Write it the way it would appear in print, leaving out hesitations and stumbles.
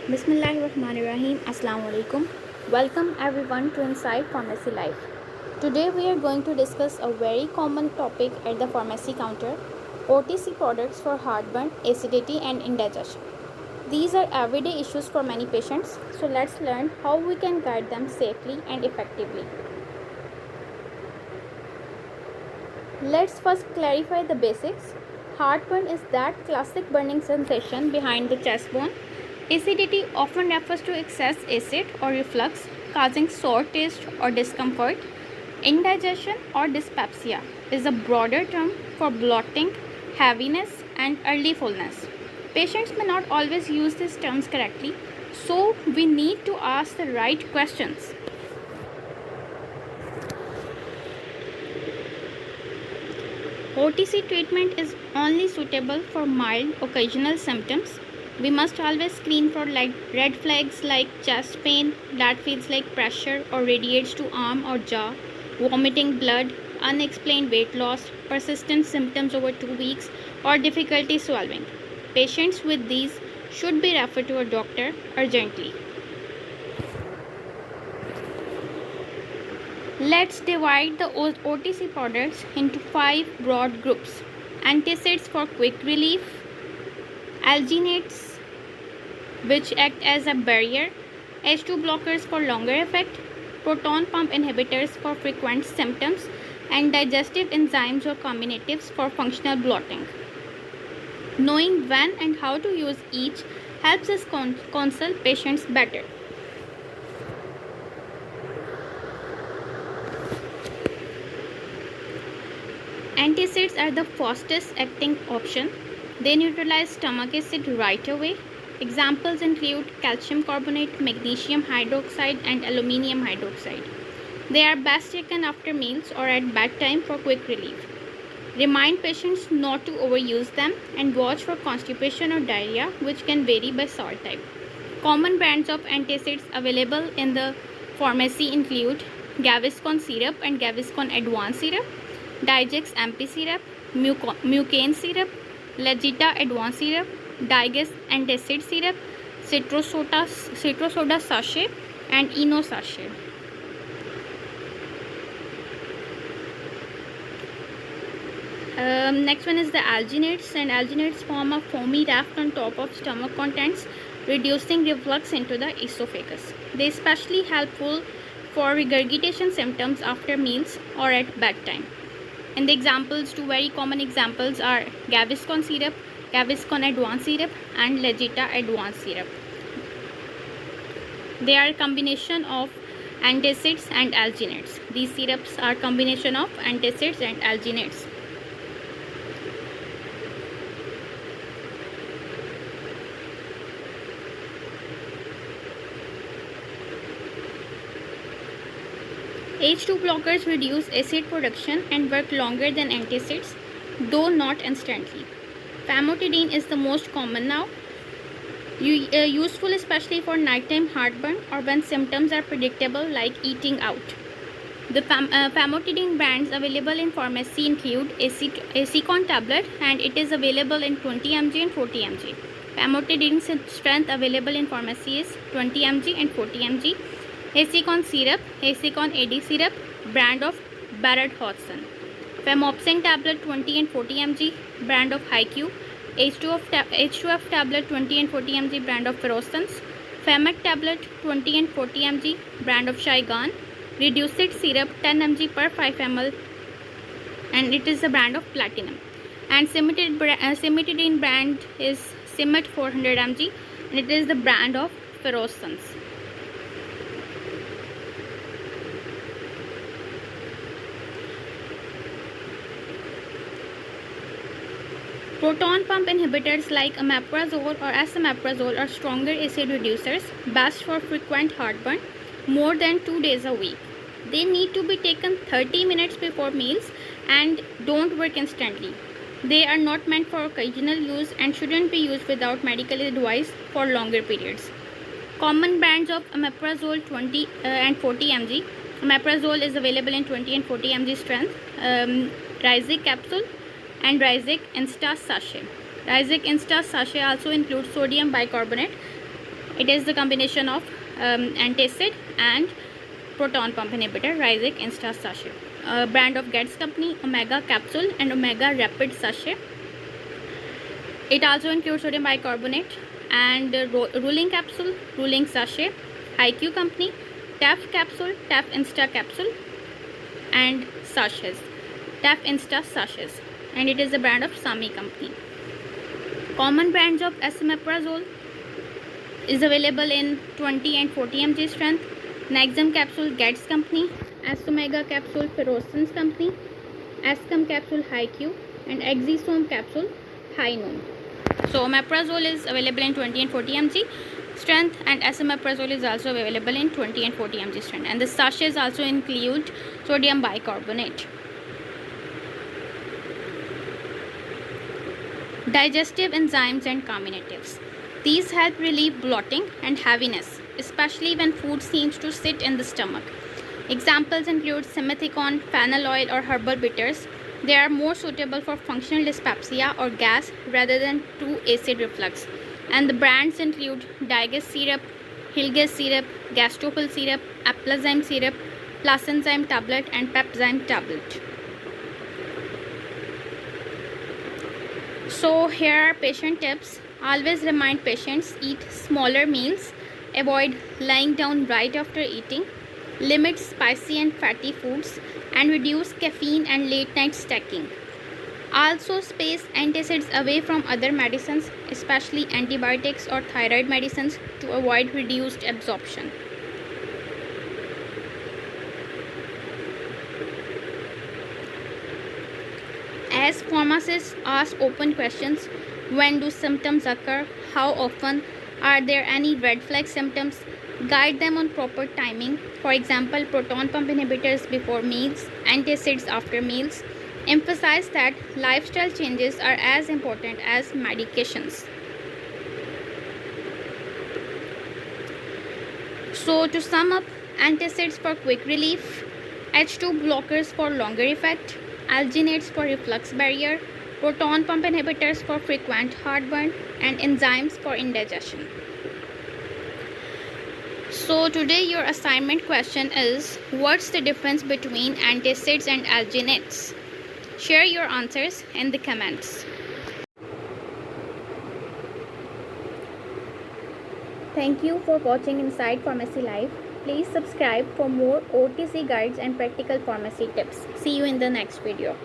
Bismillahirrahmanirrahim. Assalamu alaikum. Welcome everyone to Inside Pharmacy Life. Today we are going to discuss a very common topic at the pharmacy counter: OTC products for heartburn, acidity, and indigestion. These are everyday issues for many patients, so let's learn how we can guide them safely and effectively. Let's first clarify the basics. Heartburn is that classic burning sensation behind the chest bone. Acidity often refers to excess acid or reflux, causing sour taste or discomfort. Indigestion or dyspepsia is a broader term for bloating, heaviness, and early fullness. Patients may not always use these terms correctly, so we need to ask the right questions. OTC treatment is only suitable for mild occasional symptoms. We must always screen for red flags like chest pain that feels like pressure or radiates to arm or jaw, vomiting blood, unexplained weight loss, persistent symptoms over 2 weeks, or difficulty swallowing. Patients with these should be referred to a doctor urgently. Let's divide the OTC products into 5 broad groups: Antacids for quick relief, Alginates, which act as a barrier, H2 blockers for longer effect, proton pump inhibitors for frequent symptoms, and digestive enzymes or combinatives for functional bloating. Knowing when and how to use each helps us counsel patients better. Antacids are the fastest acting option. They neutralize stomach acid right away. Examples include calcium carbonate, magnesium hydroxide, and aluminium hydroxide. They are best taken after meals or at bedtime for quick relief. Remind patients not to overuse them and watch for constipation or diarrhea, which can vary by salt type. Common brands of antacids available in the pharmacy include Gaviscon syrup and Gaviscon advanced syrup, Digex MP syrup, Mucane syrup, Legita advanced syrup, Digex antacid syrup, Citrosoda sachet, and Eno sachet. Next one is the alginates, and alginates form a foamy raft on top of stomach contents, reducing reflux into the esophagus. They are especially helpful for regurgitation symptoms after meals or at bedtime. And the examples, two very common examples are Gaviscon syrup, Gaviscon advanced syrup, and Legita advanced syrup. They are a combination of antacids and alginates. These syrups are combination of antacids and alginates. H2 blockers reduce acid production and work longer than antacids, though not instantly. Famotidine is the most common now, useful especially for nighttime heartburn or when symptoms are predictable like eating out. The famotidine brands available in pharmacy include Acecon tablet, and it is available in 20 mg and 40 mg. Famotidine strength available in pharmacy is 20 mg and 40 mg. Acecon syrup, Acecon AD syrup, brand of Barrett Hodgson. Famopsin tablet 20 and 40 mg, brand of HiQ. H2F tablet 20 and 40 mg, brand of Ferocens. Famac tablet 20 and 40 mg, brand of Shygan. Reduced syrup 10 mg per 5 ml, and it is the brand of Platinum. And cimetidine brand is Cimet 400 mg, and it is the brand of Ferocens. Proton pump inhibitors like omeprazole or esomeprazole are stronger acid reducers, best for frequent heartburn, more than 2 days a week. They need to be taken 30 minutes before meals and don't work instantly. They are not meant for occasional use and shouldn't be used without medical advice for longer periods. Common brands of omeprazole 20 and 40 mg. Omeprazole is available in 20 and 40 mg strength. Ryzic capsule and Ryzic Insta sachet. Ryzic Insta sachet also includes sodium bicarbonate It is the combination of antacid and proton pump inhibitor, Ryzic Insta Sachet. Brand of Gates Company, Omega Capsule and Omega Rapid Sachet. It also includes sodium bicarbonate and ruling capsule, ruling sachet. HiQ Company, TAF capsule, TAF Insta capsule and sachets, TAF Insta sachets, and it is the brand of Sami Company. Common brands of esomeprazole is available in 20 and 40 mg strength. Nexum capsule, Gates Company. Asomega capsule, Ferocins Company. Ascom capsule, HiQ, and Exisome capsule, High Noon. So omeprazole is available in 20 and 40 mg strength, and esomeprazole is also available in 20 and 40 mg strength, and the sachets also include sodium bicarbonate. Digestive enzymes and carminatives. These help relieve bloating and heaviness, especially when food seems to sit in the stomach. Examples include simethicone, fennel oil, or herbal bitters. They are more suitable for functional dyspepsia or gas rather than to acid reflux. And the brands include Digestive syrup, Hilges syrup, Gastropil syrup, Aplazyme syrup, Placenzyme tablet, and Pepzyme tablet. So here are patient tips. Always remind patients eat smaller meals, avoid lying down right after eating, limit spicy and fatty foods, and reduce caffeine and late night snacking. Also space antacids away from other medicines, especially antibiotics or thyroid medicines, to avoid reduced absorption. As pharmacists ask open questions, when do symptoms occur, how often, are there any red flag symptoms, guide them on proper timing, for example proton pump inhibitors before meals, antacids after meals. Emphasize that lifestyle changes are as important as medications. So to sum up, antacids for quick relief, H2 blockers for longer effect, alginates for reflux barrier, proton pump inhibitors for frequent heartburn, and enzymes for indigestion. So today your assignment question is, what's the difference between antacids and alginates? Share your answers in the comments. Thank you for watching Inside Pharmacy Life. Please subscribe for more OTC guides and practical pharmacy tips. See you in the next video.